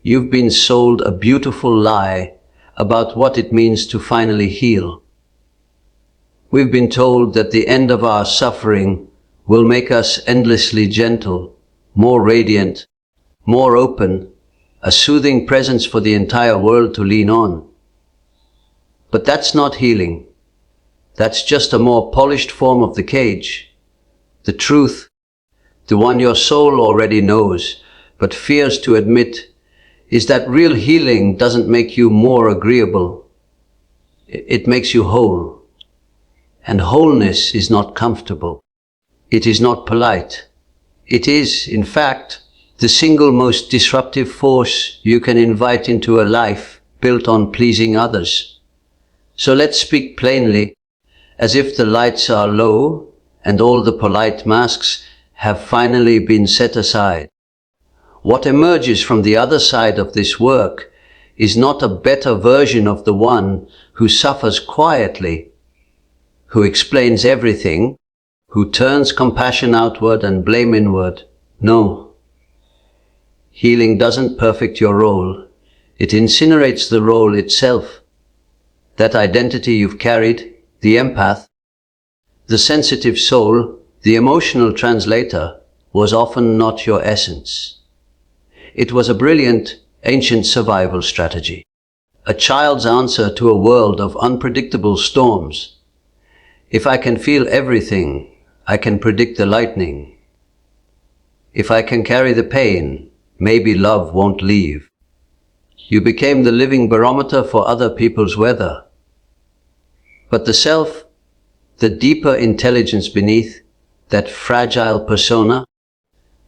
You've been sold a beautiful lie about what it means to finally heal. We've been told that the end of our suffering will make us endlessly gentle, more radiant, more open, a soothing presence for the entire world to lean on. But that's not healing. That's just a more polished form of the cage. The truth, the one your soul already knows, but fears to admit, is that real healing doesn't make you more agreeable. It makes you whole. And wholeness is not comfortable. It is not polite. It is, in fact, the single most disruptive force you can invite into a life built on pleasing others. So let's speak plainly, as if the lights are low and all the polite masks have finally been set aside. What emerges from the other side of this work is not a better version of the one who suffers quietly, who explains everything, who turns compassion outward and blame inward. No. Healing doesn't perfect your role. It incinerates the role itself. That identity you've carried, the empath, the sensitive soul, the emotional translator, was often not your essence. It was a brilliant, ancient survival strategy. A child's answer to a world of unpredictable storms. If I can feel everything, I can predict the lightning. If I can carry the pain, maybe love won't leave. You became the living barometer for other people's weather. But the self, the deeper intelligence beneath, that fragile persona,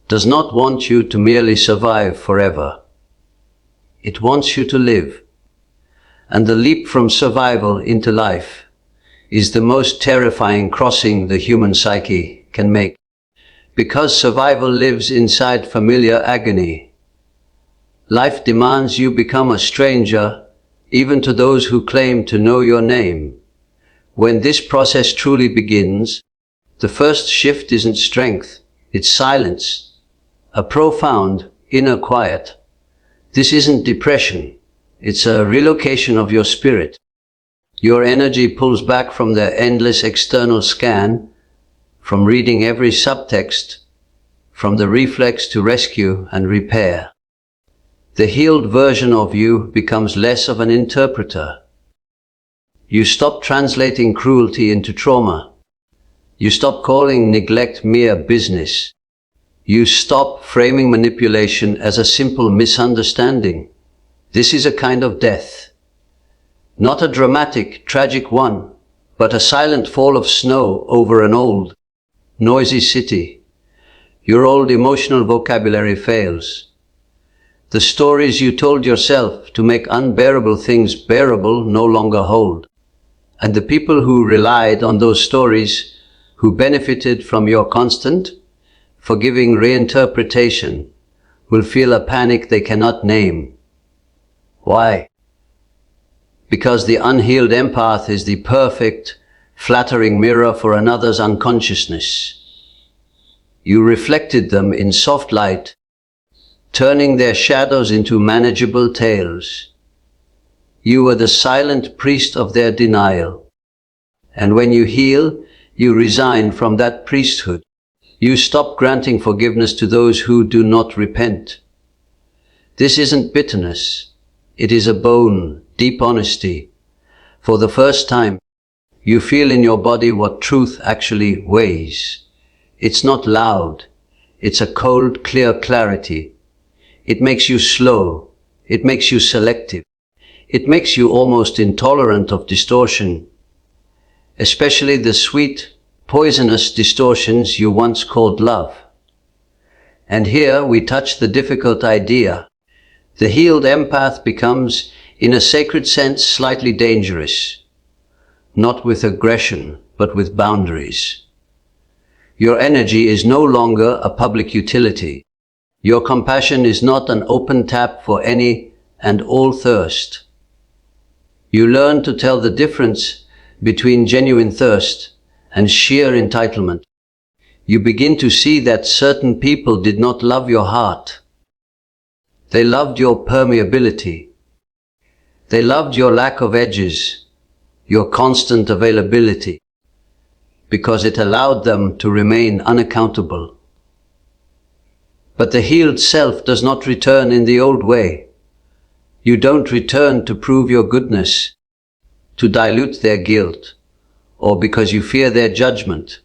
does not want you to merely survive forever. It wants you to live. And the leap from survival into life is the most terrifying crossing the human psyche can make, because survival lives inside familiar agony. Life demands you become a stranger, even to those who claim to know your name. When this process truly begins, the first shift isn't strength, it's silence, a profound inner quiet. This isn't depression, it's a relocation of your spirit. Your energy pulls back from the endless external scan, from reading every subtext, from the reflex to rescue and repair. The healed version of you becomes less of an interpreter. You stop translating cruelty into trauma. You stop calling neglect mere business. You stop framing manipulation as a simple misunderstanding. This is a kind of death. Not a dramatic, tragic one, but a silent fall of snow over an old, noisy city. Your old emotional vocabulary fails. The stories you told yourself to make unbearable things bearable no longer hold. And the people who relied on those stories, who benefited from your constant, forgiving reinterpretation, will feel a panic they cannot name. Why? Because the unhealed empath is the perfect, flattering mirror for another's unconsciousness. You reflected them in soft light, turning their shadows into manageable tales. You were the silent priest of their denial. And when you heal, you resign from that priesthood. You stop granting forgiveness to those who do not repent. This isn't bitterness. It is a bone, deep honesty. For the first time, you feel in your body what truth actually weighs. It's not loud. It's a cold, clear clarity. It makes you slow. It makes you selective. It makes you almost intolerant of distortion, especially the sweet, poisonous distortions you once called love. And here we touch the difficult idea. The healed empath becomes, in a sacred sense, slightly dangerous, not with aggression, but with boundaries. Your energy is no longer a public utility. Your compassion is not an open tap for any and all thirst. You learn to tell the difference between genuine thirst and sheer entitlement. You begin to see that certain people did not love your heart. They loved your permeability. They loved your lack of edges, your constant availability, because it allowed them to remain unaccountable. But the healed self does not return in the old way. You don't return to prove your goodness, to dilute their guilt, or because you fear their judgment.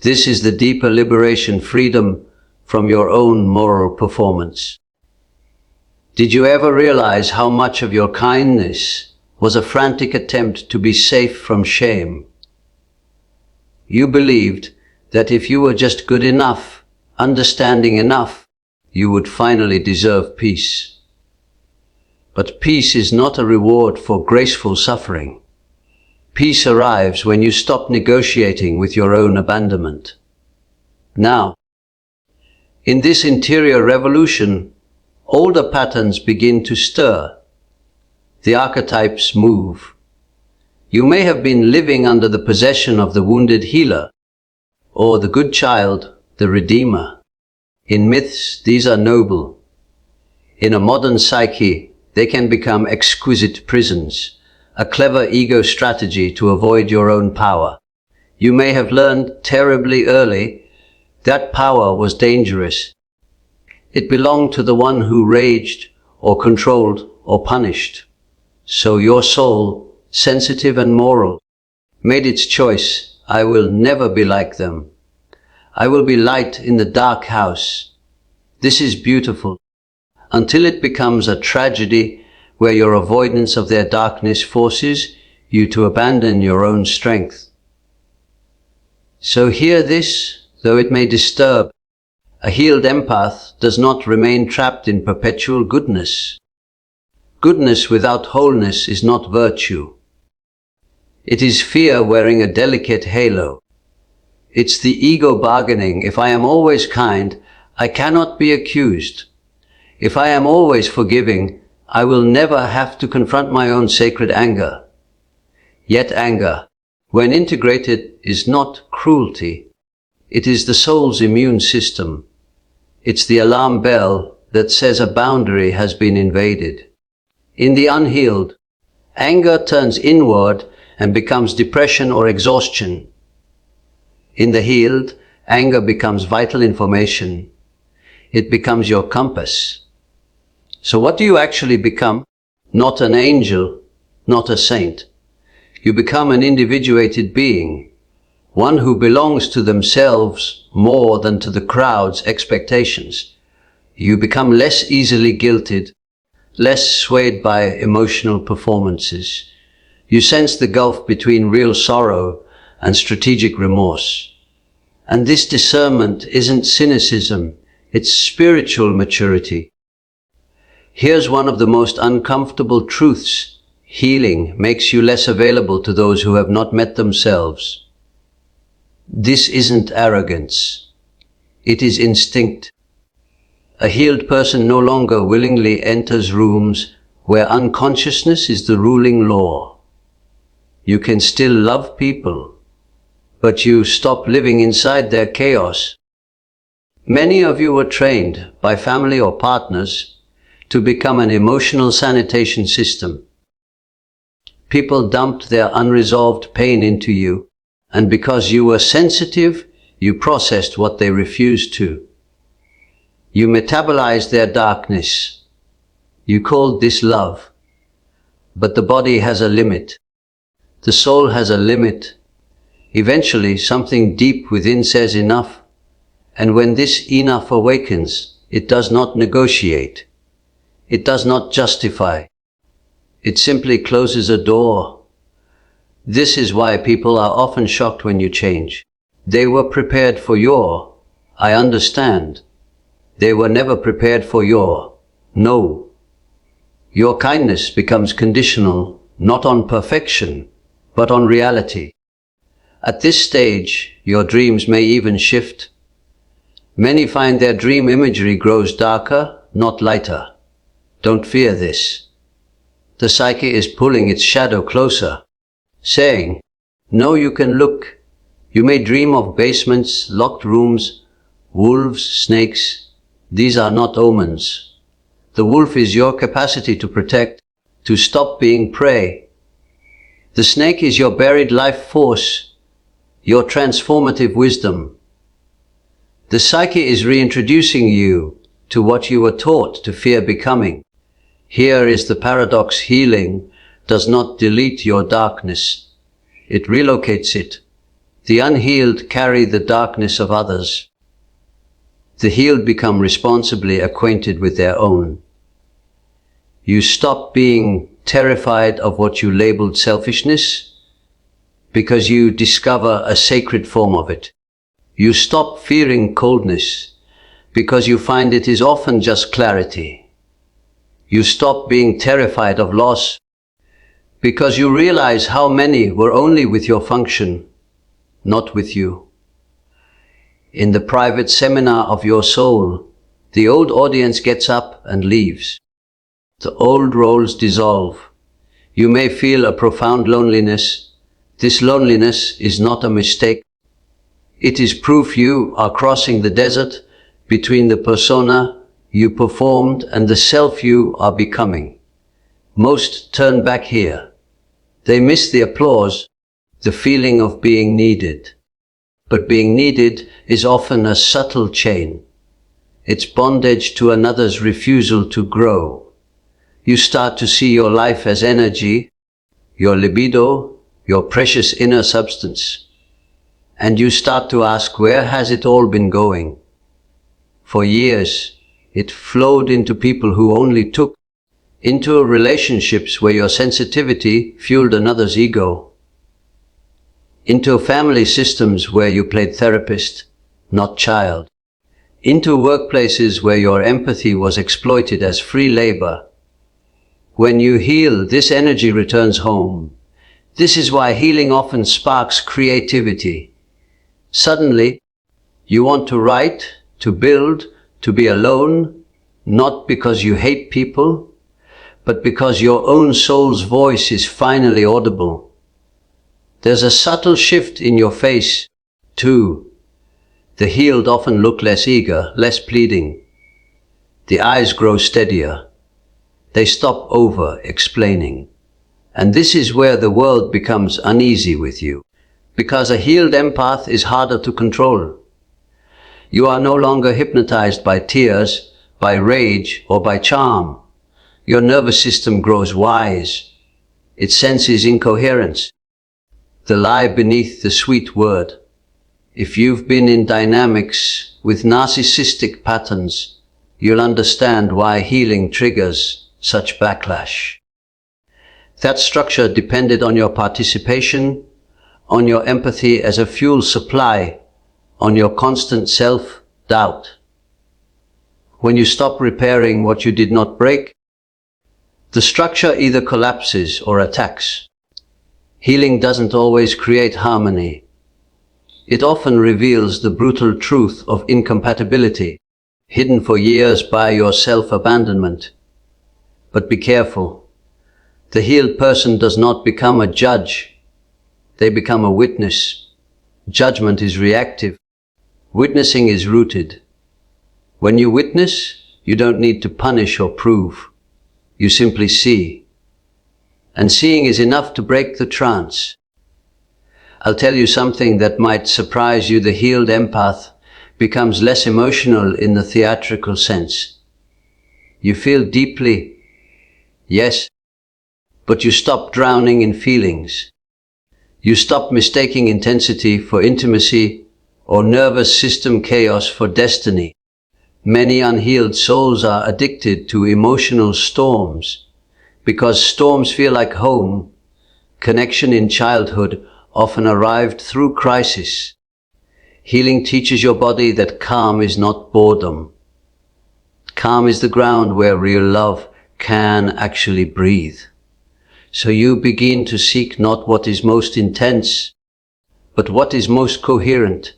This is the deeper liberation, freedom from your own moral performance. Did you ever realize how much of your kindness was a frantic attempt to be safe from shame? You believed that if you were just good enough, understanding enough, you would finally deserve peace. But peace is not a reward for graceful suffering. Peace arrives when you stop negotiating with your own abandonment. Now, in this interior revolution, older patterns begin to stir. The archetypes move. You may have been living under the possession of the wounded healer, or the good child, the redeemer. In myths, these are noble. In a modern psyche, they can become exquisite prisons, a clever ego strategy to avoid your own power. You may have learned terribly early that power was dangerous. It belonged to the one who raged or controlled or punished. So your soul, sensitive and moral, made its choice. I will never be like them. I will be light in the dark house. This is beautiful, until it becomes a tragedy where your avoidance of their darkness forces you to abandon your own strength. So hear this, though it may disturb. A healed empath does not remain trapped in perpetual goodness. Goodness without wholeness is not virtue. It is fear wearing a delicate halo. It's the ego bargaining. If I am always kind, I cannot be accused. If I am always forgiving, I will never have to confront my own sacred anger. Yet anger, when integrated, is not cruelty. It is the soul's immune system. It's the alarm bell that says a boundary has been invaded. In the unhealed, anger turns inward and becomes depression or exhaustion. In the healed, anger becomes vital information. It becomes your compass. So what do you actually become? Not an angel, not a saint. You become an individuated being, one who belongs to themselves more than to the crowd's expectations. You become less easily guilted, less swayed by emotional performances. You sense the gulf between real sorrow and strategic remorse. And this discernment isn't cynicism, it's spiritual maturity. Here's one of the most uncomfortable truths. Healing makes you less available to those who have not met themselves. This isn't arrogance. It is instinct. A healed person no longer willingly enters rooms where unconsciousness is the ruling law. You can still love people, but you stop living inside their chaos. Many of you were trained by family or partners to become an emotional sanitation system. People dumped their unresolved pain into you, and because you were sensitive, you processed what they refused to. You metabolized their darkness. You called this love. But the body has a limit. The soul has a limit. Eventually, something deep within says enough. And when this enough awakens, it does not negotiate. It does not justify. It simply closes a door. This is why people are often shocked when you change. They were prepared for your, I understand. They were never prepared for your, no. Your kindness becomes conditional, not on perfection, but on reality. At this stage, your dreams may even shift. Many find their dream imagery grows darker, not lighter. Don't fear this. The psyche is pulling its shadow closer, saying, no, you can look. You may dream of basements, locked rooms, wolves, snakes. These are not omens. The wolf is your capacity to protect, to stop being prey. The snake is your buried life force, your transformative wisdom. The psyche is reintroducing you to what you were taught to fear becoming. Here is the paradox: healing does not delete your darkness. It relocates it. The unhealed carry the darkness of others. The healed become responsibly acquainted with their own. You stop being terrified of what you labeled selfishness because you discover a sacred form of it. You stop fearing coldness because you find it is often just clarity. You stop being terrified of loss because you realize how many were only with your function, not with you. In the private seminar of your soul, the old audience gets up and leaves. The old roles dissolve. You may feel a profound loneliness. This loneliness is not a mistake. It is proof you are crossing the desert between the persona you performed and the self you are becoming. Most turn back here. They miss the applause, the feeling of being needed. But being needed is often a subtle chain. It's bondage to another's refusal to grow. You start to see your life as energy, your libido, your precious inner substance. And you start to ask, where has it all been going? For years, it flowed into people who only took, into relationships where your sensitivity fueled another's ego, into family systems where you played therapist, not child, into workplaces where your empathy was exploited as free labor. When you heal, this energy returns home. This is why healing often sparks creativity. Suddenly, you want to write, to build, to be alone, not because you hate people, but because your own soul's voice is finally audible. There's a subtle shift in your face, too. The healed often look less eager, less pleading. The eyes grow steadier. They stop over-explaining. And this is where the world becomes uneasy with you, because a healed empath is harder to control. You are no longer hypnotized by tears, by rage, or by charm. Your nervous system grows wise. It senses incoherence, the lie beneath the sweet word. If you've been in dynamics with narcissistic patterns, you'll understand why healing triggers such backlash. That structure depended on your participation, on your empathy as a fuel supply, on your constant self-doubt. When you stop repairing what you did not break, the structure either collapses or attacks. Healing doesn't always create harmony. It often reveals the brutal truth of incompatibility, hidden for years by your self-abandonment. But be careful. The healed person does not become a judge. They become a witness. Judgment is reactive. Witnessing is rooted. When you witness, you don't need to punish or prove. You simply see. And seeing is enough to break the trance. I'll tell you something that might surprise you. The healed empath becomes less emotional in the theatrical sense. You feel deeply, yes, but you stop drowning in feelings. You stop mistaking intensity for intimacy or nervous system chaos for destiny. Many unhealed souls are addicted to emotional storms because storms feel like home. Connection in childhood often arrived through crisis. Healing teaches your body that calm is not boredom. Calm is the ground where real love can actually breathe. So you begin to seek not what is most intense, but what is most coherent.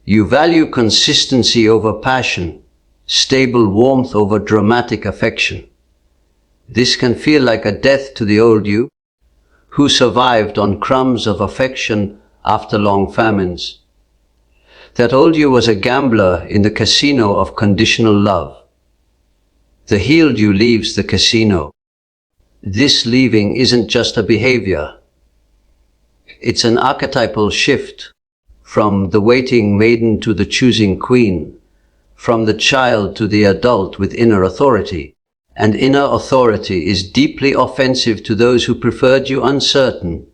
You value consistency over passion, stable warmth over dramatic affection. This can feel like a death to the old you, who survived on crumbs of affection after long famines. That old you was a gambler in the casino of conditional love. The healed you leaves the casino. This leaving isn't just a behavior. It's an archetypal shift from the waiting maiden to the choosing queen, from the child to the adult with inner authority. And inner authority is deeply offensive to those who preferred you uncertain.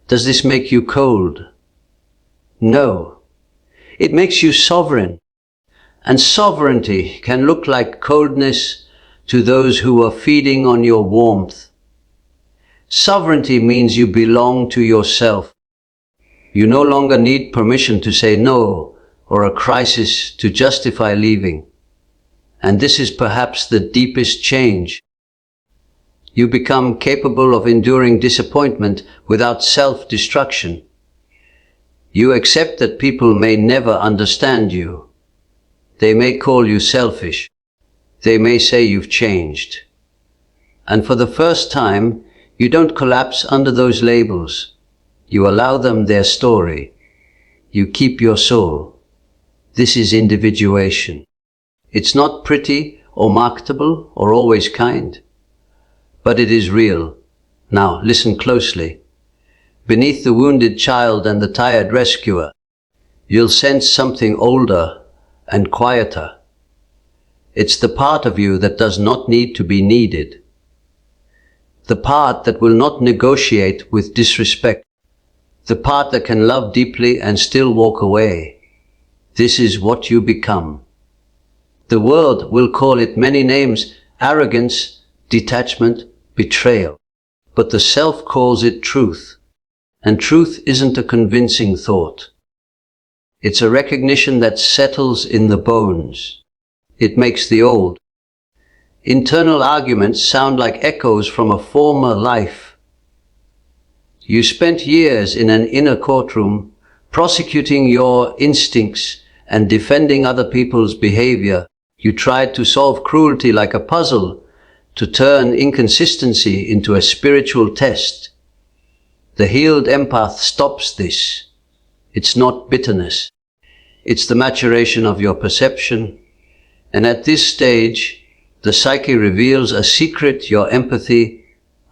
Does this make you cold? No. It makes you sovereign. And sovereignty can look like coldness to those who are feeding on your warmth. Sovereignty means you belong to yourself. You no longer need permission to say no or a crisis to justify leaving. And this is perhaps the deepest change. You become capable of enduring disappointment without self-destruction. You accept that people may never understand you. They may call you selfish. They may say you've changed. And for the first time, you don't collapse under those labels. You allow them their story. You keep your soul. This is individuation. It's not pretty or marketable or always kind, but it is real. Now listen closely. Beneath the wounded child and the tired rescuer, you'll sense something older and quieter. It's the part of you that does not need to be needed. The part that will not negotiate with disrespect. The part that can love deeply and still walk away. This is what you become. The world will call it many names: arrogance, detachment, betrayal. But the self calls it truth. And truth isn't a convincing thought. It's a recognition that settles in the bones. It makes the old internal arguments sound like echoes from a former life. You spent years in an inner courtroom, prosecuting your instincts and defending other people's behavior. You tried to solve cruelty like a puzzle, to turn inconsistency into a spiritual test. The healed empath stops this. It's not bitterness. It's the maturation of your perception. And at this stage, the psyche reveals a secret: your empathy,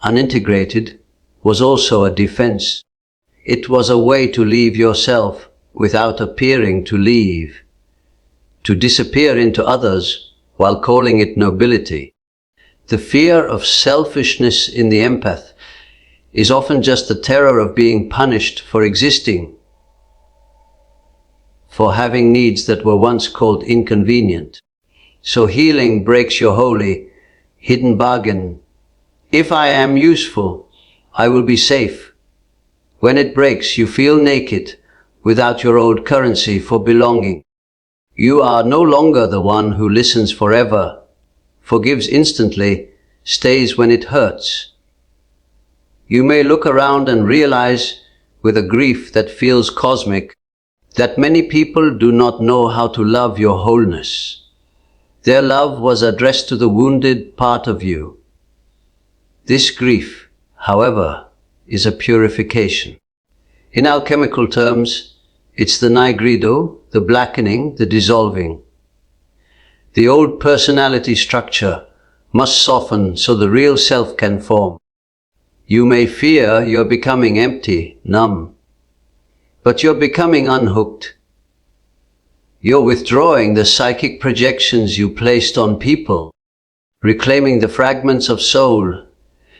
unintegrated, was also a defense. It was a way to leave yourself without appearing to leave, to disappear into others while calling it nobility. The fear of selfishness in the empath is often just the terror of being punished for existing, for having needs that were once called inconvenient. So healing breaks your holy, hidden bargain. If I am useful, I will be safe. When it breaks, you feel naked, without your old currency for belonging. You are no longer the one who listens forever, forgives instantly, stays when it hurts. You may look around and realize, with a grief that feels cosmic, that many people do not know how to love your wholeness. Their love was addressed to the wounded part of you. This grief, however, is a purification. In alchemical terms, it's the nigrido, the blackening, the dissolving. The old personality structure must soften so the real self can form. You may fear you're becoming empty, numb, but you're becoming unhooked. You're withdrawing the psychic projections you placed on people, reclaiming the fragments of soul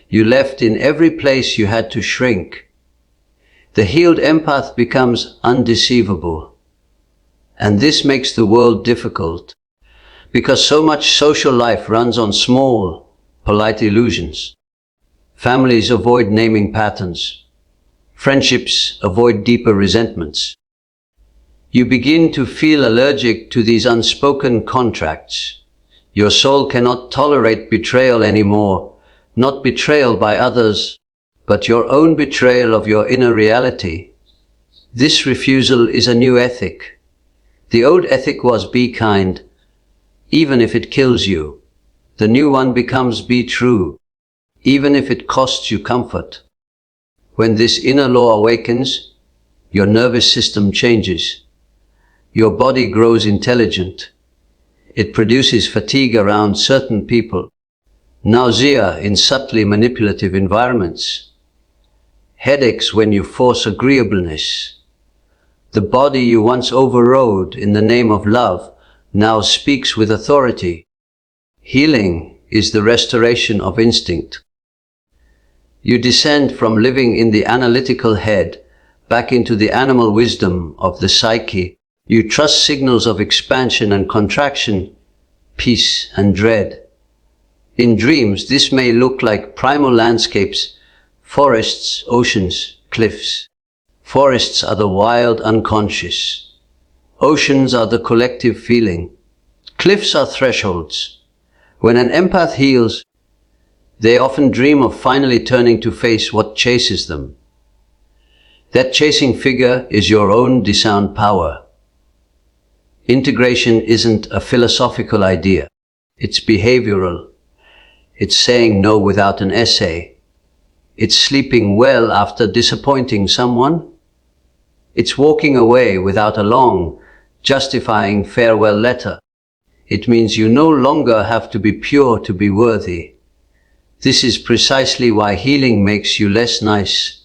you left in every place you had to shrink. The healed empath becomes undeceivable. And this makes the world difficult, because so much social life runs on small, polite illusions. Families avoid naming patterns. Friendships avoid deeper resentments. You begin to feel allergic to these unspoken contracts. Your soul cannot tolerate betrayal anymore, not betrayal by others, but your own betrayal of your inner reality. This refusal is a new ethic. The old ethic was be kind, even if it kills you. The new one becomes be true, even if it costs you comfort. When this inner law awakens, your nervous system changes. Your body grows intelligent. It produces fatigue around certain people, nausea in subtly manipulative environments, headaches when you force agreeableness. The body you once overrode in the name of love now speaks with authority. Healing is the restoration of instinct. You descend from living in the analytical head back into the animal wisdom of the psyche. You trust signals of expansion and contraction, peace and dread. In dreams, this may look like primal landscapes, forests, oceans, cliffs. Forests are the wild unconscious. Oceans are the collective feeling. Cliffs are thresholds. When an empath heals, they often dream of finally turning to face what chases them. That chasing figure is your own disowned power. Integration isn't a philosophical idea. It's behavioral. It's saying no without an essay. It's sleeping well after disappointing someone. It's walking away without a long, justifying farewell letter. It means you no longer have to be pure to be worthy. This is precisely why healing makes you less nice.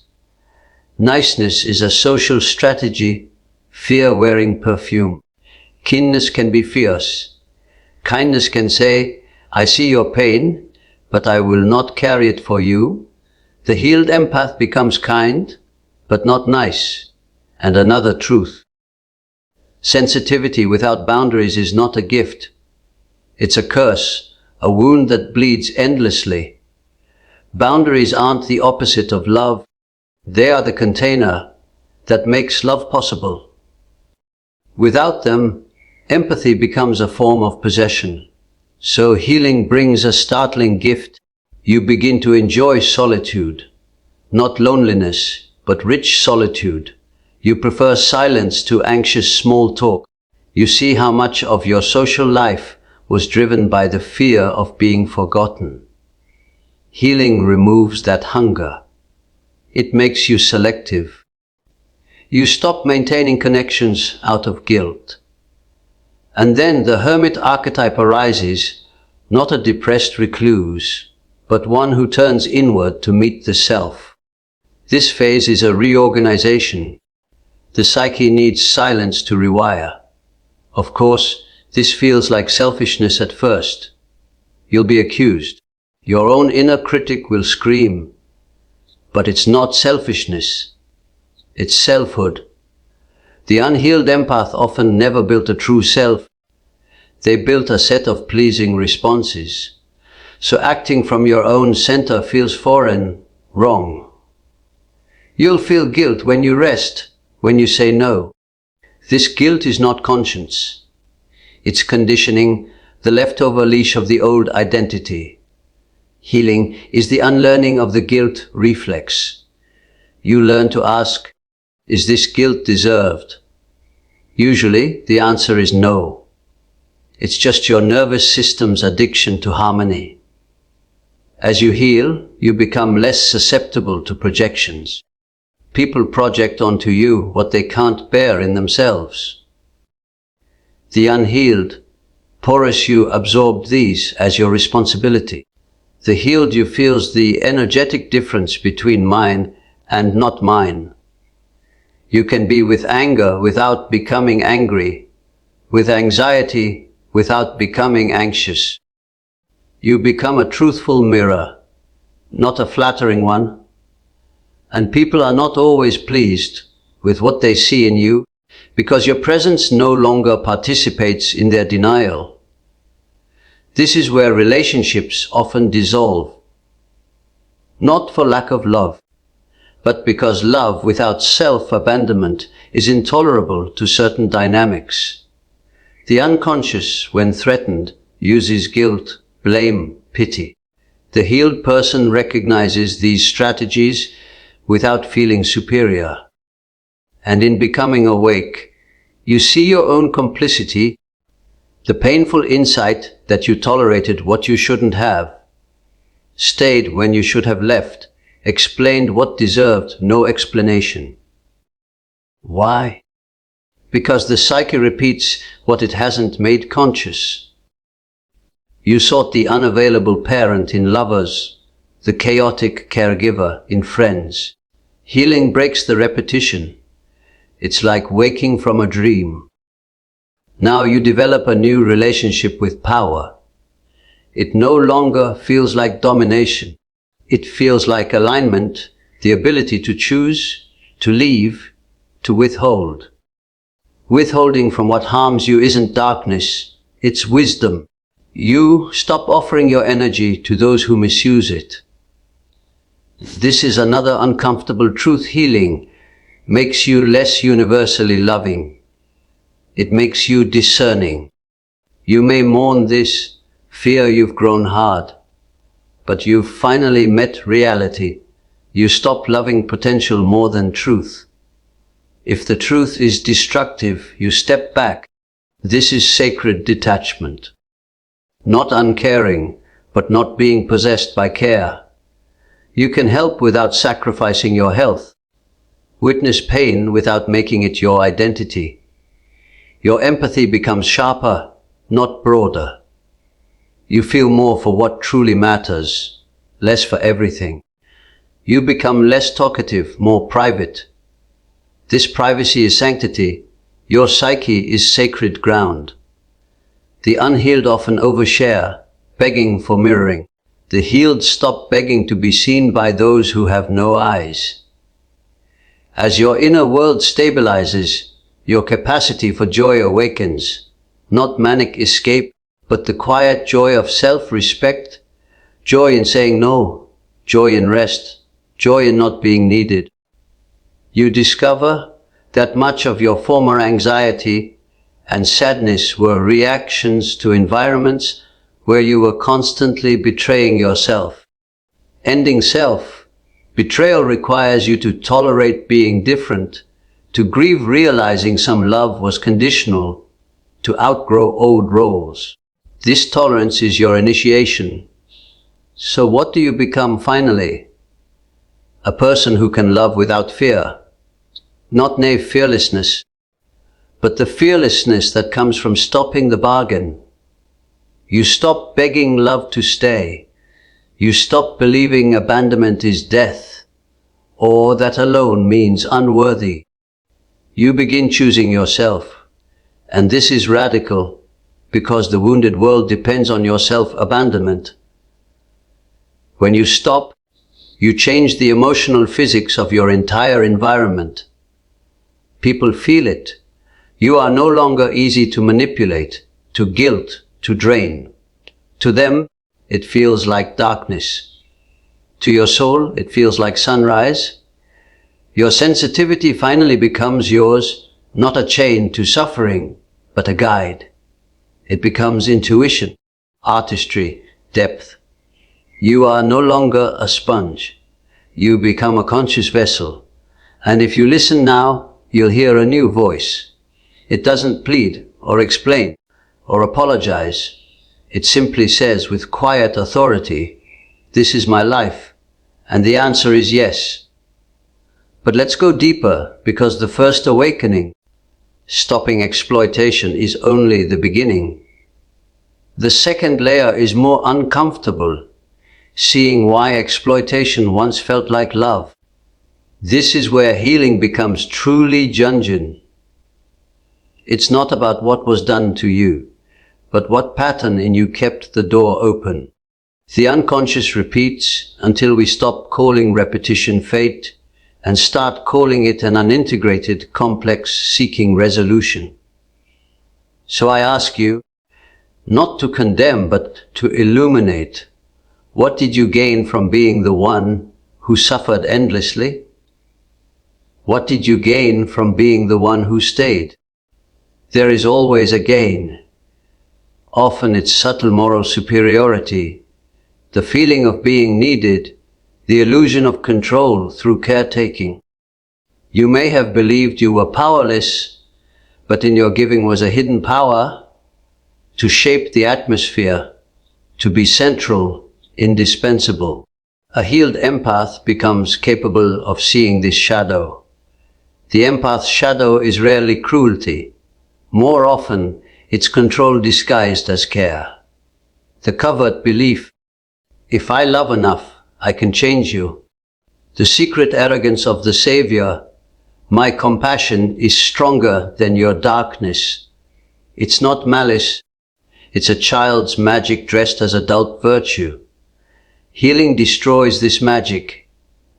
Niceness is a social strategy, fear wearing perfume. Keenness can be fierce. Kindness can say, I see your pain, but I will not carry it for you. The healed empath becomes kind, but not nice. And another truth. Sensitivity without boundaries is not a gift. It's a curse, a wound that bleeds endlessly. Boundaries aren't the opposite of love. They are the container that makes love possible. Without them, empathy becomes a form of possession. So healing brings a startling gift. You begin to enjoy solitude. Not loneliness, but rich solitude. You prefer silence to anxious small talk. You see how much of your social life was driven by the fear of being forgotten. Healing removes that hunger. It makes you selective. You stop maintaining connections out of guilt. And then the hermit archetype arises, not a depressed recluse, but one who turns inward to meet the self. This phase is a reorganization. The psyche needs silence to rewire. Of course, this feels like selfishness at first. You'll be accused. Your own inner critic will scream. But it's not selfishness. It's selfhood. The unhealed empath often never built a true self. They built a set of pleasing responses. So acting from your own center feels foreign, wrong. You'll feel guilt when you rest, when you say no. This guilt is not conscience. It's conditioning, the leftover leash of the old identity. Healing is the unlearning of the guilt reflex. You learn to ask, is this guilt deserved? Usually, the answer is no. It's just your nervous system's addiction to harmony. As you heal, you become less susceptible to projections. People project onto you what they can't bear in themselves. The unhealed, porous you absorb these as your responsibility. The healed you feels the energetic difference between mine and not mine. You can be with anger without becoming angry, with anxiety without becoming anxious. You become a truthful mirror, not a flattering one. And people are not always pleased with what they see in you because your presence no longer participates in their denial. This is where relationships often dissolve. Not for lack of love, but because love without self-abandonment is intolerable to certain dynamics. The unconscious, when threatened, uses guilt, blame, pity. The healed person recognizes these strategies without feeling superior. And in becoming awake, you see your own complicity, the painful insight that you tolerated what you shouldn't have, stayed when you should have left, explained what deserved no explanation. Why? because the psyche repeats what it hasn't made conscious. You sought the unavailable parent in lovers, the chaotic caregiver in friends. Healing breaks the repetition. It's like waking from a dream. Now you develop a new relationship with power. It no longer feels like domination. It feels like alignment, the ability to choose, to leave, to withhold. Withholding from what harms you isn't darkness, it's wisdom. You stop offering your energy to those who misuse it. This is another uncomfortable truth. Healing makes you less universally loving. It makes you discerning. You may mourn this, fear you've grown hard, but you've finally met reality. You stop loving potential more than truth. If the truth is destructive, you step back. This is sacred detachment. Not uncaring, but not being possessed by care. You can help without sacrificing your health. Witness pain without making it your identity. Your empathy becomes sharper, not broader. You feel more for what truly matters, less for everything. You become less talkative, more private. This privacy is sanctity. Your psyche is sacred ground. The unhealed often overshare, begging for mirroring. The healed stop begging to be seen by those who have no eyes. As your inner world stabilizes, your capacity for joy awakens. Not manic escape, but the quiet joy of self-respect. Joy in saying no, joy in rest, joy in not being needed. You discover that much of your former anxiety and sadness were reactions to environments where you were constantly betraying yourself. Ending self. Betrayal requires you to tolerate being different, to grieve realizing some love was conditional, to outgrow old roles. This tolerance is your initiation. So what do you become finally? A person who can love without fear. Not naive fearlessness, but the fearlessness that comes from stopping the bargain. You stop begging love to stay. You stop believing abandonment is death, or that alone means unworthy. You begin choosing yourself. And this is radical, because the wounded world depends on your self-abandonment. When you stop, you change the emotional physics of your entire environment. People feel it. You are no longer easy to manipulate, to guilt, to drain. To them, it feels like darkness. To your soul, it feels like sunrise. Your sensitivity finally becomes yours, not a chain to suffering, but a guide. It becomes intuition, artistry, depth. You are no longer a sponge. You become a conscious vessel. And if you listen now, you'll hear a new voice. It doesn't plead or explain or apologize. It simply says with quiet authority, "This is my life." And the answer is yes. But let's go deeper, because the first awakening, stopping exploitation, is only the beginning. The second layer is more uncomfortable, seeing why exploitation once felt like love. This is where healing becomes truly Jungian. It's not about what was done to you, but what pattern in you kept the door open. The unconscious repeats until we stop calling repetition fate and start calling it an unintegrated complex seeking resolution. So I ask you, not to condemn, but to illuminate. What did you gain from being the one who suffered endlessly? What did you gain from being the one who stayed? There is always a gain. Often it's subtle moral superiority, the feeling of being needed, the illusion of control through caretaking. You may have believed you were powerless, but in your giving was a hidden power to shape the atmosphere, to be central, indispensable. A healed empath becomes capable of seeing this shadow. The empath's shadow is rarely cruelty. More often, it's control disguised as care. The covert belief, if I love enough, I can change you. The secret arrogance of the savior, my compassion is stronger than your darkness. It's not malice, it's a child's magic dressed as adult virtue. Healing destroys this magic,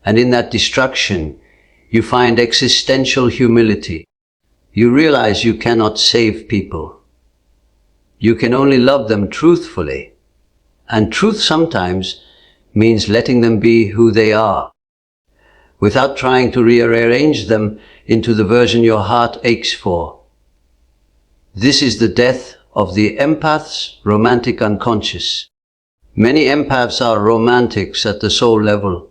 and in that destruction, you find existential humility. You realize you cannot save people. You can only love them truthfully. And truth sometimes means letting them be who they are, without trying to rearrange them into the version your heart aches for. This is the death of the empath's romantic unconscious. Many empaths are romantics at the soul level.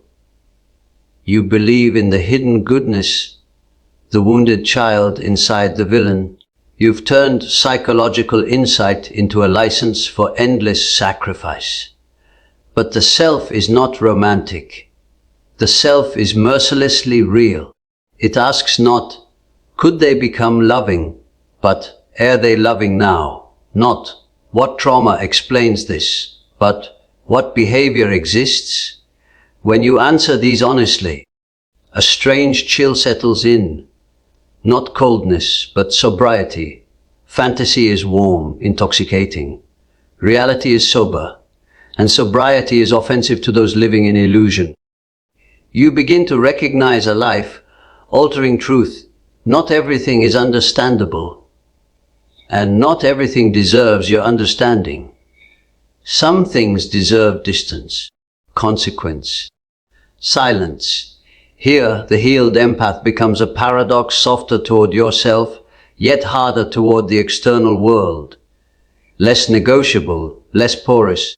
You believe in the hidden goodness, the wounded child inside the villain. You've turned psychological insight into a license for endless sacrifice. But the self is not romantic. The self is mercilessly real. It asks not, could they become loving, but are they loving now? Not, what trauma explains this, but what behavior exists? When you answer these honestly, a strange chill settles in. Not coldness, but sobriety. Fantasy is warm, intoxicating. Reality is sober, and sobriety is offensive to those living in illusion. You begin to recognize a life-altering truth. Not everything is understandable, and not everything deserves your understanding. Some things deserve distance, consequence, silence. Here, the healed empath becomes a paradox, softer toward yourself, yet harder toward the external world. Less negotiable, less porous.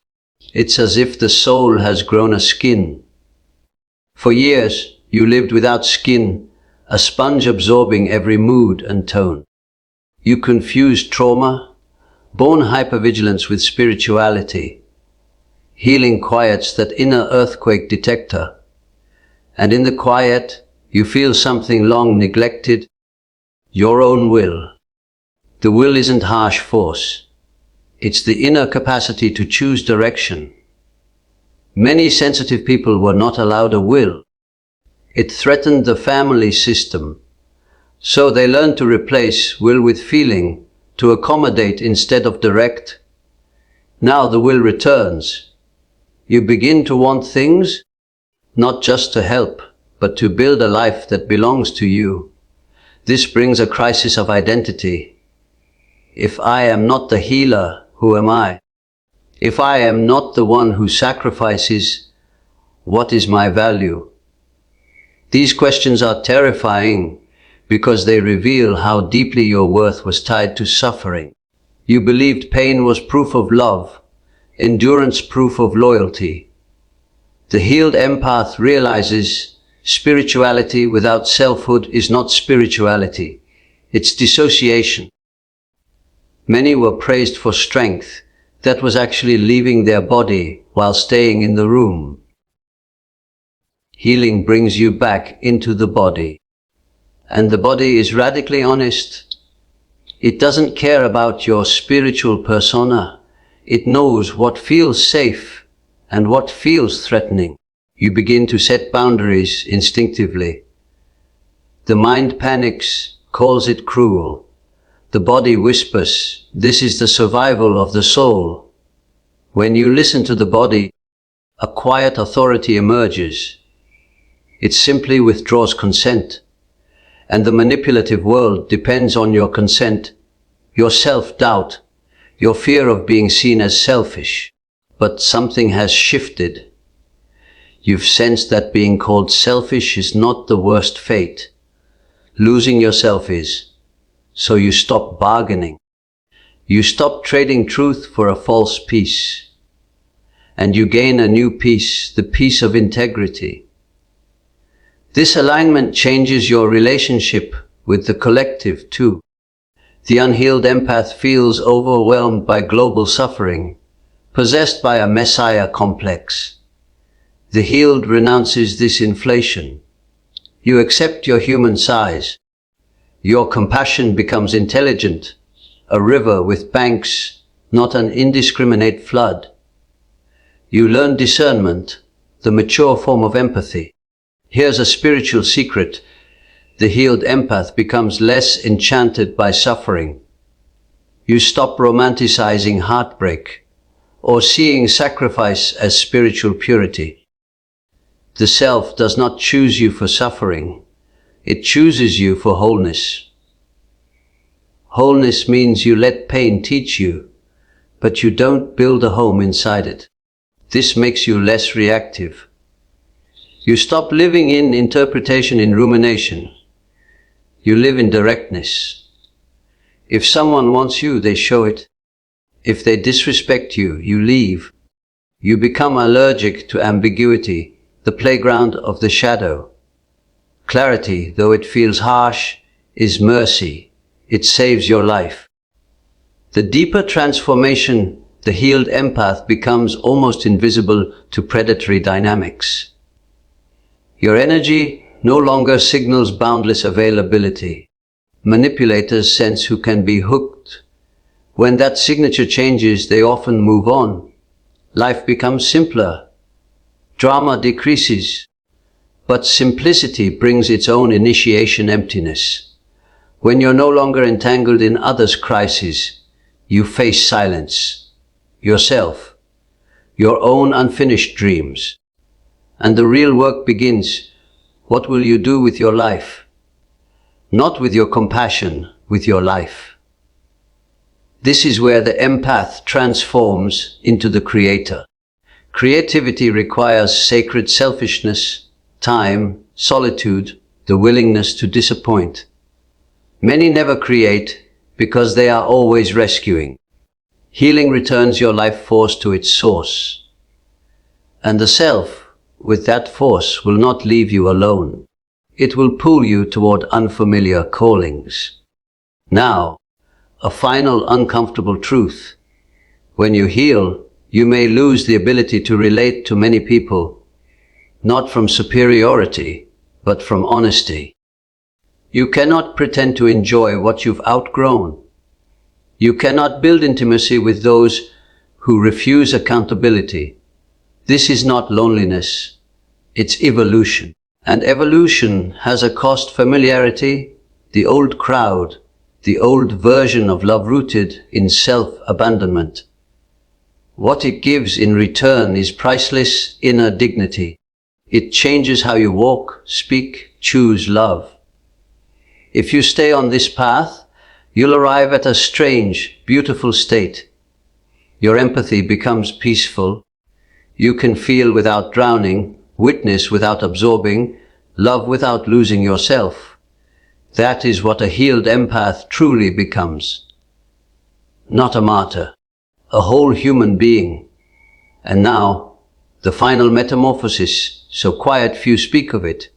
It's as if the soul has grown a skin. For years, you lived without skin, a sponge absorbing every mood and tone. You confused trauma, born hypervigilance with spirituality. Healing quiets that inner earthquake detector. And in the quiet, you feel something long neglected, your own will. The will isn't harsh force. It's the inner capacity to choose direction. Many sensitive people were not allowed a will. It threatened the family system. So they learned to replace will with feeling, to accommodate instead of direct. Now the will returns. You begin to want things, not just to help, but to build a life that belongs to you. This brings a crisis of identity. If I am not the healer, who am I? If I am not the one who sacrifices, what is my value? These questions are terrifying because they reveal how deeply your worth was tied to suffering. You believed pain was proof of love, endurance proof of loyalty. The healed empath realizes spirituality without selfhood is not spirituality. It's dissociation. Many were praised for strength. That was actually leaving their body while staying in the room. Healing brings you back into the body. And the body is radically honest. It doesn't care about your spiritual persona. It knows what feels safe and what feels threatening. You begin to set boundaries instinctively. The mind panics, calls it cruel. The body whispers, this is the survival of the soul. When you listen to the body, a quiet authority emerges. It simply withdraws consent. And the manipulative world depends on your consent, your self-doubt, your fear of being seen as selfish. But something has shifted. You've sensed that being called selfish is not the worst fate. Losing yourself is. So you stop bargaining. You stop trading truth for a false peace. And you gain a new peace, the peace of integrity. This alignment changes your relationship with the collective too. The unhealed empath feels overwhelmed by global suffering, possessed by a messiah complex. The healed renounces this inflation. You accept your human size. Your compassion becomes intelligent, a river with banks, not an indiscriminate flood. You learn discernment, the mature form of empathy. Here's a spiritual secret. The healed empath becomes less enchanted by suffering. You stop romanticizing heartbreak or seeing sacrifice as spiritual purity. The self does not choose you for suffering. It chooses you for wholeness. Wholeness means you let pain teach you, but you don't build a home inside it. This makes you less reactive. You stop living in interpretation, in rumination. You live in directness. If someone wants you, they show it. If they disrespect you, you leave. You become allergic to ambiguity, the playground of the shadow. Clarity, though it feels harsh, is mercy. It saves your life. The deeper transformation, the healed empath becomes almost invisible to predatory dynamics. Your energy no longer signals boundless availability. Manipulators sense who can be hooked. When that signature changes, they often move on. Life becomes simpler. Drama decreases. But simplicity brings its own initiation emptiness. When you're no longer entangled in others' crises, you face silence, yourself, your own unfinished dreams. And the real work begins. What will you do with your life? Not with your compassion, with your life. This is where the empath transforms into the creator. Creativity requires sacred selfishness, time, solitude, the willingness to disappoint. Many never create because they are always rescuing. Healing returns your life force to its source. And the self, with that force, will not leave you alone. It will pull you toward unfamiliar callings. Now, a final uncomfortable truth. When you heal, you may lose the ability to relate to many people, not from superiority, but from honesty. You cannot pretend to enjoy what you've outgrown. You cannot build intimacy with those who refuse accountability. This is not loneliness, it's evolution. And evolution has a cost: familiarity, the old crowd, the old version of love rooted in self-abandonment. What it gives in return is priceless inner dignity. It changes how you walk, speak, choose love. If you stay on this path, you'll arrive at a strange, beautiful state. Your empathy becomes peaceful. You can feel without drowning, witness without absorbing, love without losing yourself. That is what a healed empath truly becomes. Not a martyr, a whole human being. And now, the final metamorphosis, so quiet few speak of it.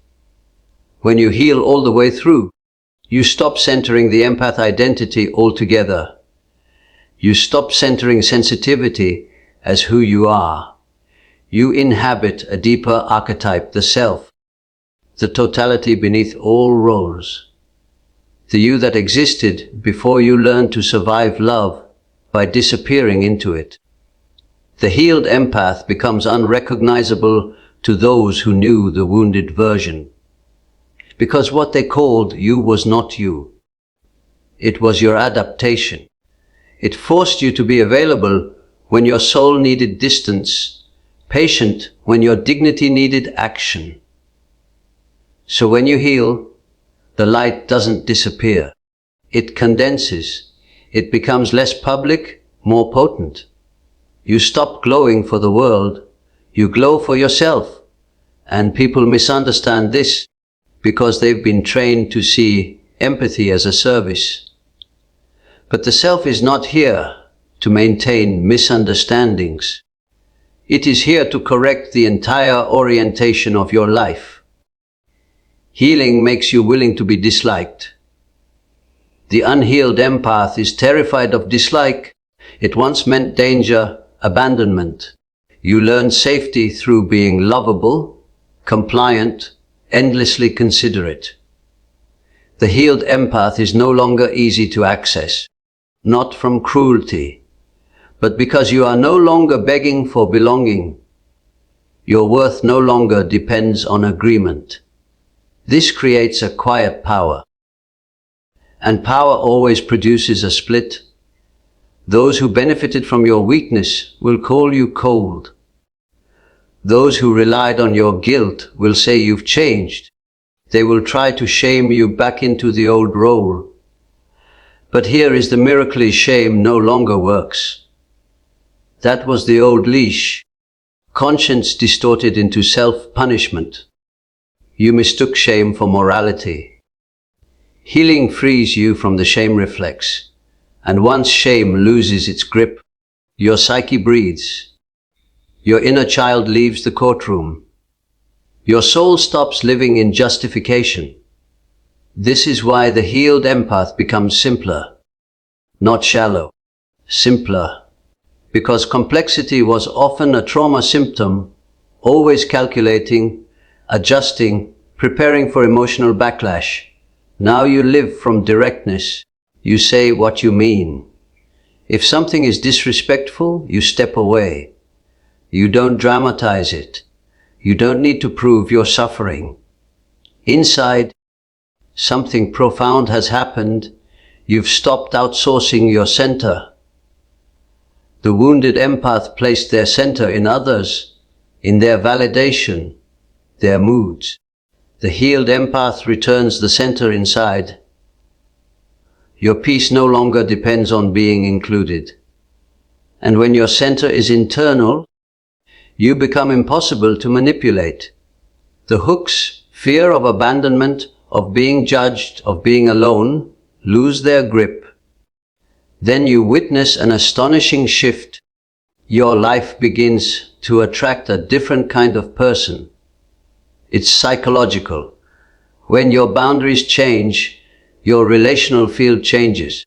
When you heal all the way through, you stop centering the empath identity altogether. You stop centering sensitivity as who you are. You inhabit a deeper archetype, the self, the totality beneath all roles. The you that existed before you learned to survive love by disappearing into it. The healed empath becomes unrecognizable to those who knew the wounded version. Because what they called you was not you. It was your adaptation. It forced you to be available when your soul needed distance, patient when your dignity needed action. So when you heal, the light doesn't disappear. It condenses. It becomes less public, more potent. You stop glowing for the world. You glow for yourself. And people misunderstand this because they've been trained to see empathy as a service. But the self is not here to maintain misunderstandings. It is here to correct the entire orientation of your life. Healing makes you willing to be disliked. The unhealed empath is terrified of dislike. It once meant danger, abandonment. You learn safety through being lovable, compliant, endlessly considerate. The healed empath is no longer easy to access, not from cruelty, but because you are no longer begging for belonging. Your worth no longer depends on agreement. This creates a quiet power. And power always produces a split. Those who benefited from your weakness will call you cold. Those who relied on your guilt will say you've changed. They will try to shame you back into the old role. But here is the miracle: shame no longer works. That was the old leash. Conscience distorted into self-punishment. You mistook shame for morality. Healing frees you from the shame reflex. And once shame loses its grip, your psyche breathes. Your inner child leaves the courtroom. Your soul stops living in justification. This is why the healed empath becomes simpler, not shallow, simpler. Because complexity was often a trauma symptom, always calculating, adjusting, preparing for emotional backlash. Now you live from directness. You say what you mean. If something is disrespectful, you step away. You don't dramatize it. You don't need to prove you're suffering. Inside, something profound has happened. You've stopped outsourcing your center. The wounded empath placed their center in others, in their validation, their moods. The healed empath returns the center inside. Your peace no longer depends on being included. And when your center is internal, you become impossible to manipulate. The hooks, fear of abandonment, of being judged, of being alone, lose their grip. Then you witness an astonishing shift. Your life begins to attract a different kind of person. It's psychological. When your boundaries change, your relational field changes.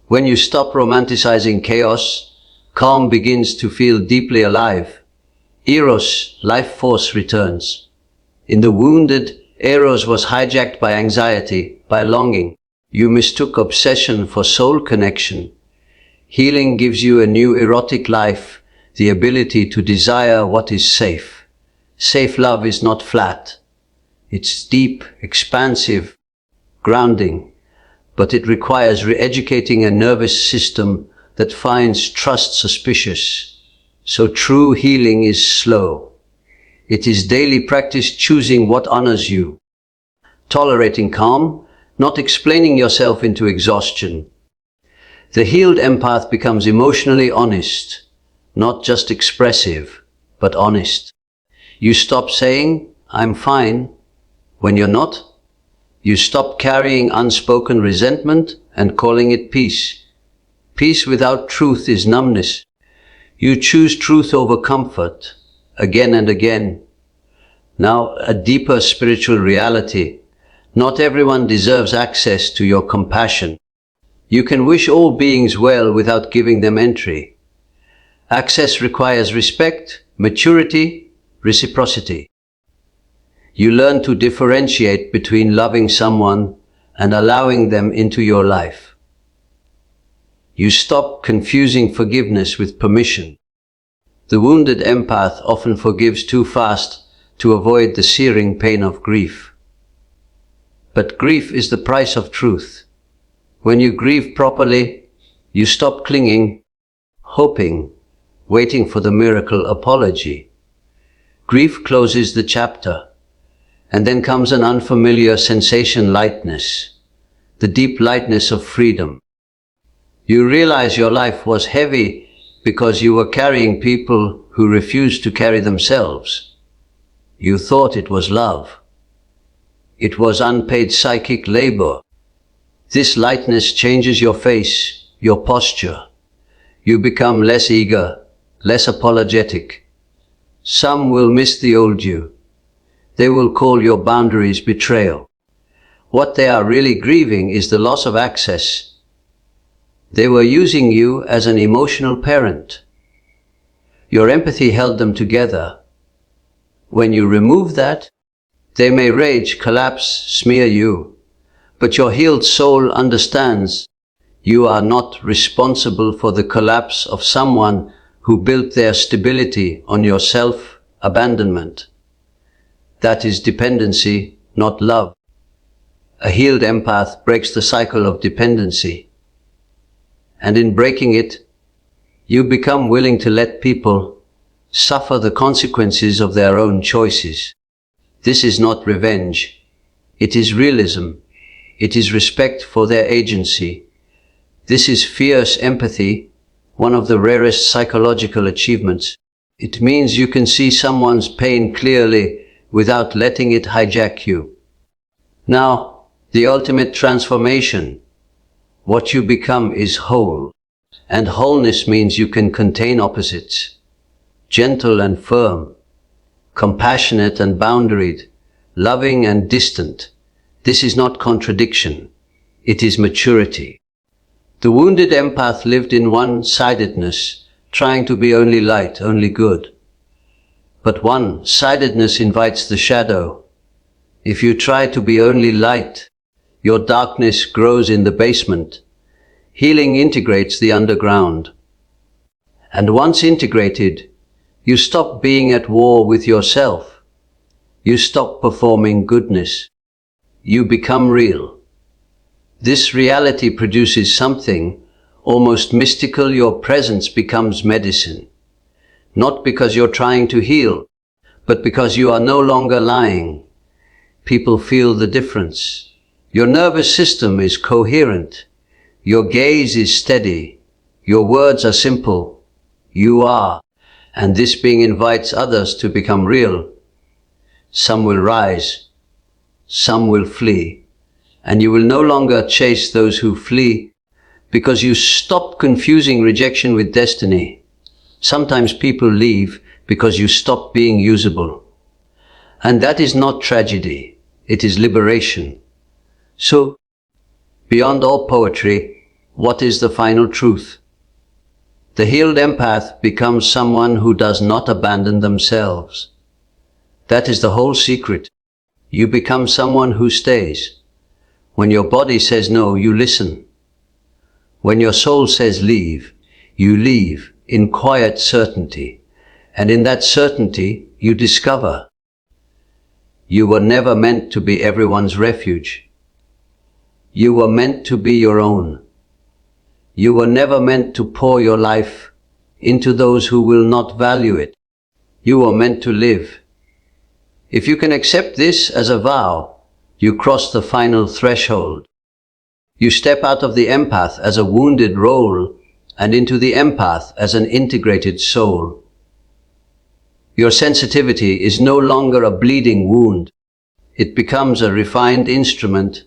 When you stop romanticizing chaos, calm begins to feel deeply alive. Eros, life force, returns. In the wounded, Eros was hijacked by anxiety, by longing. You mistook obsession for soul connection. Healing gives you a new erotic life, the ability to desire what is safe. Safe love is not flat. It's deep, expansive, grounding. But it requires re-educating a nervous system that finds trust suspicious. So true healing is slow. It is daily practice, choosing what honors you. Tolerating calm, not explaining yourself into exhaustion. The healed empath becomes emotionally honest, not just expressive, but honest. You stop saying, "I'm fine," when you're not. You stop carrying unspoken resentment and calling it peace. Peace without truth is numbness. You choose truth over comfort, again and again. Now, a deeper spiritual reality. Not everyone deserves access to your compassion. You can wish all beings well without giving them entry. Access requires respect, maturity, reciprocity. You learn to differentiate between loving someone and allowing them into your life. You stop confusing forgiveness with permission. The wounded empath often forgives too fast to avoid the searing pain of grief. But grief is the price of truth. When you grieve properly, you stop clinging, hoping, waiting for the miracle apology. Grief closes the chapter, and then comes an unfamiliar sensation: lightness, the deep lightness of freedom. You realize your life was heavy because you were carrying people who refused to carry themselves. You thought it was love. It was unpaid psychic labor. This lightness changes your face, your posture. You become less eager, less apologetic. Some will miss the old you. They will call your boundaries betrayal. What they are really grieving is the loss of access. They were using you as an emotional parent. Your empathy held them together. When you remove that, they may rage, collapse, smear you. But your healed soul understands you are not responsible for the collapse of someone who built their stability on your self-abandonment. That is dependency, not love. A healed empath breaks the cycle of dependency. And in breaking it, you become willing to let people suffer the consequences of their own choices. This is not revenge. It is realism. It is respect for their agency. This is fierce empathy, one of the rarest psychological achievements. It means you can see someone's pain clearly without letting it hijack you. Now, the ultimate transformation. What you become is whole. And wholeness means you can contain opposites. Gentle and firm. Compassionate and boundaried. Loving and distant. This is not contradiction. It is maturity. The wounded empath lived in one-sidedness, trying to be only light, only good. But one-sidedness invites the shadow. If you try to be only light, your darkness grows in the basement. Healing integrates the underground. And once integrated, you stop being at war with yourself. You stop performing goodness. You become real. This reality produces something almost mystical. Your presence becomes medicine. Not because you're trying to heal, but because you are no longer lying. People feel the difference. Your nervous system is coherent. Your gaze is steady. Your words are simple. You are. And this being invites others to become real. Some will rise. Some will flee. And you will no longer chase those who flee because you stop confusing rejection with destiny. Sometimes people leave because you stop being usable. And that is not tragedy. It is liberation. So, beyond all poetry, what is the final truth? The healed empath becomes someone who does not abandon themselves. That is the whole secret. You become someone who stays. When your body says no, you listen. When your soul says leave, you leave in quiet certainty. And in that certainty, you discover you were never meant to be everyone's refuge. You were meant to be your own. You were never meant to pour your life into those who will not value it. You were meant to live. If you can accept this as a vow, you cross the final threshold. You step out of the empath as a wounded role and into the empath as an integrated soul. Your sensitivity is no longer a bleeding wound. It becomes a refined instrument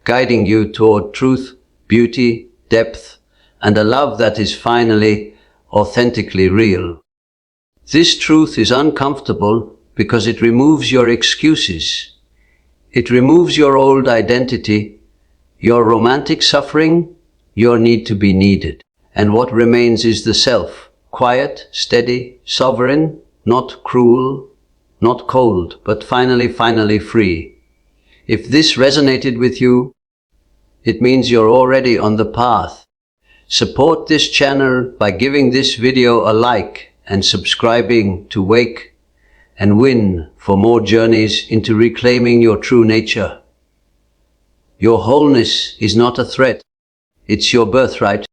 guiding you toward truth, beauty, depth, and a love that is finally, authentically real. This truth is uncomfortable because it removes your excuses. It removes your old identity, your romantic suffering, your need to be needed. And what remains is the self, quiet, steady, sovereign, not cruel, not cold, but finally free. If this resonated with you, it means you're already on the path. Support this channel by giving this video a like and subscribing to Wake and Win for more journeys into reclaiming your true nature. Your wholeness is not a threat. It's your birthright.